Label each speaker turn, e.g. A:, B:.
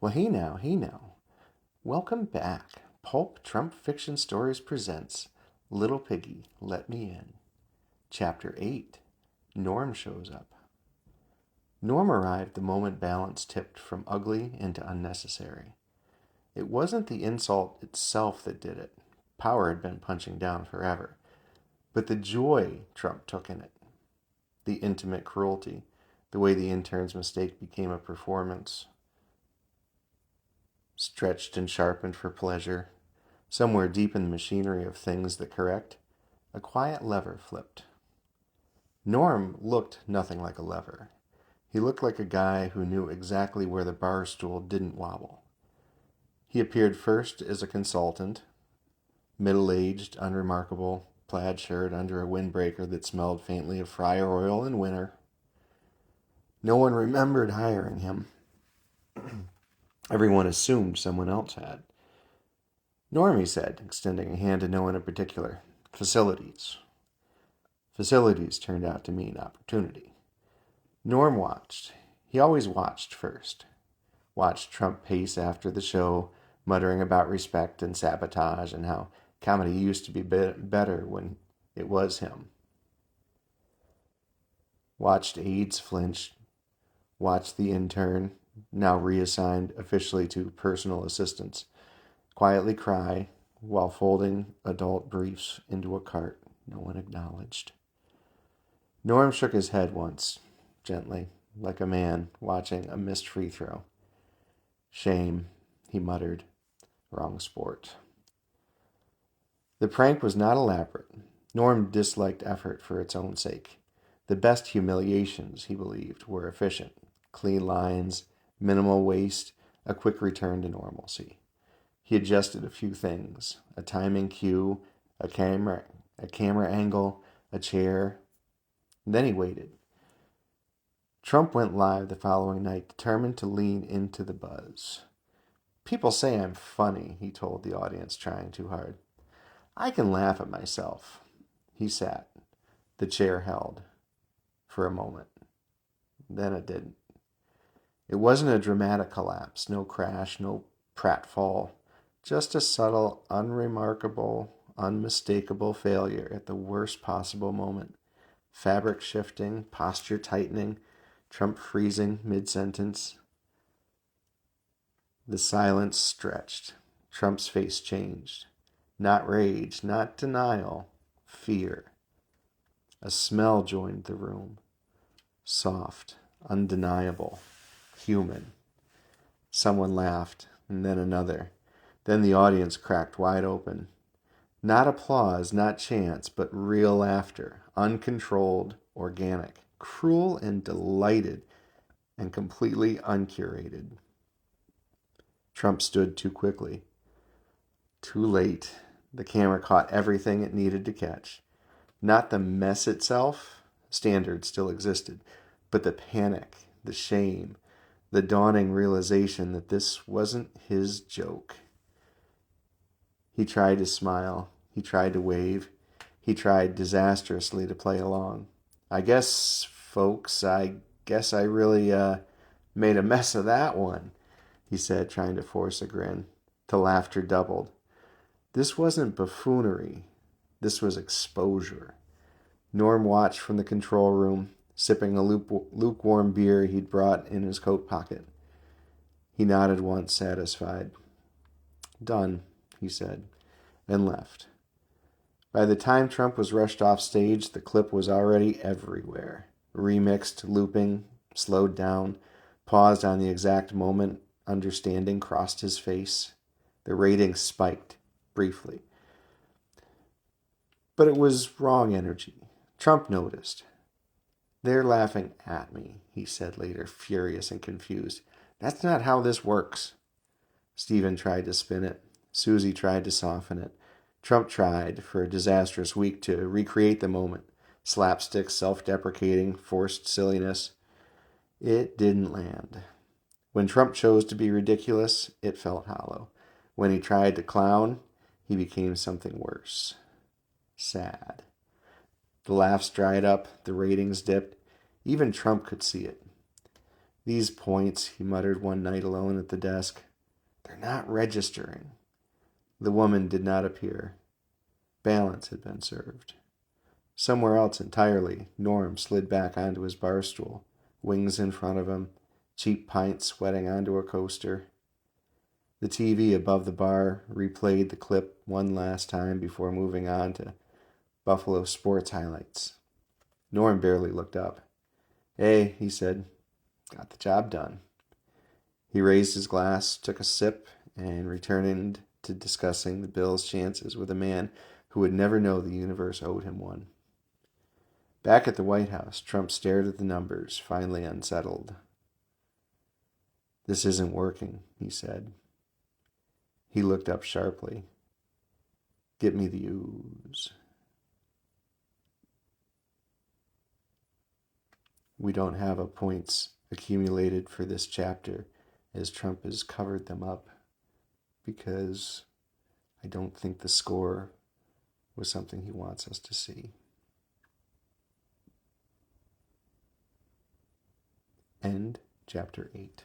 A: Well, hey now, hey now. Welcome back. Pulp Trump Fiction Stories presents Little Piggy, Let Me In. Chapter 8. Norm Shows Up. Norm arrived the moment balance tipped from ugly into unnecessary. It wasn't the insult itself that did it. Power had been punching down forever. But the joy Trump took in it. The intimate cruelty. The way the intern's mistake became a performance. Stretched and sharpened for pleasure. Somewhere deep in the machinery of things that correct, a quiet lever flipped. Norm looked nothing like a lever. He looked like a guy who knew exactly where the bar stool didn't wobble. He appeared first as a consultant, middle-aged, unremarkable, plaid shirt under a windbreaker that smelled faintly of fryer oil in winter. No one remembered hiring him. Everyone assumed someone else had. Norm, he said, extending a hand to no one in particular. Facilities. Facilities turned out to mean opportunity. Norm watched. He always watched first. Watched Trump pace after the show, muttering about respect and sabotage and how comedy used to be better when it was him. Watched aides flinch. Watched the intern, now reassigned officially to personal assistance, quietly cry while folding adult briefs into a cart no one acknowledged. Norm shook his head once, gently, like a man watching a missed free throw. Shame, he muttered. Wrong sport. The prank was not elaborate. Norm disliked effort for its own sake. The best humiliations, he believed, were efficient. Clean lines, minimal waste, a quick return to normalcy. He adjusted a few things, a timing cue, a camera angle, a chair. Then he waited. Trump went live the following night, determined to lean into the buzz. People say I'm funny, he told the audience, trying too hard. I can laugh at myself. He sat. The chair held. For a moment. Then it didn't. It wasn't a dramatic collapse, no crash, no pratfall. Just a subtle, unremarkable, unmistakable failure at the worst possible moment. Fabric shifting, posture tightening, Trump freezing mid-sentence. The silence stretched. Trump's face changed. Not rage, not denial, fear. A smell joined the room. Soft, undeniable, human. Someone laughed, and then another. Then the audience cracked wide open. Not applause, not chants, but real laughter, uncontrolled, organic, cruel and delighted, and completely uncurated. Trump stood too quickly. Too late. The camera caught everything it needed to catch. Not the mess itself, standard still existed, but the panic, the shame, the dawning realization that this wasn't his joke. He tried to smile. He tried to wave. He tried disastrously to play along. I guess, folks, I really made a mess of that one, he said, trying to force a grin. The laughter doubled. This wasn't buffoonery. This was exposure. Norm watched from the control room, sipping a lukewarm beer he'd brought in his coat pocket. He nodded once, satisfied. Done, he said, and left. By the time Trump was rushed off stage, the clip was already everywhere. Remixed, looping, slowed down, paused on the exact moment understanding crossed his face. The ratings spiked, briefly. But it was wrong energy. Trump noticed. They're laughing at me, he said later, furious and confused. That's not how this works. Stephen tried to spin it. Susie tried to soften it. Trump tried, for a disastrous week, to recreate the moment. Slapstick, self-deprecating, forced silliness. It didn't land. When Trump chose to be ridiculous, it felt hollow. When he tried to clown, he became something worse. Sad. The laughs dried up, the ratings dipped. Even Trump could see it. These points, he muttered one night alone at the desk, they're not registering. The woman did not appear. Balance had been served. Somewhere else entirely, Norm slid back onto his bar stool, wings in front of him, cheap pints sweating onto a coaster. The TV above the bar replayed the clip one last time before moving on to Buffalo sports highlights. Norm barely looked up. "Hey," he said, "got the job done." He raised his glass, took a sip, and returned to discussing the Bills' chances with a man who would never know the universe owed him one. Back at the White House, Trump stared at the numbers, finally unsettled. "This isn't working," he said. He looked up sharply. "Get me the ooze." We don't have a points accumulated for this chapter, as Trump has covered them up, because I don't think the score was something he wants us to see. End chapter 8.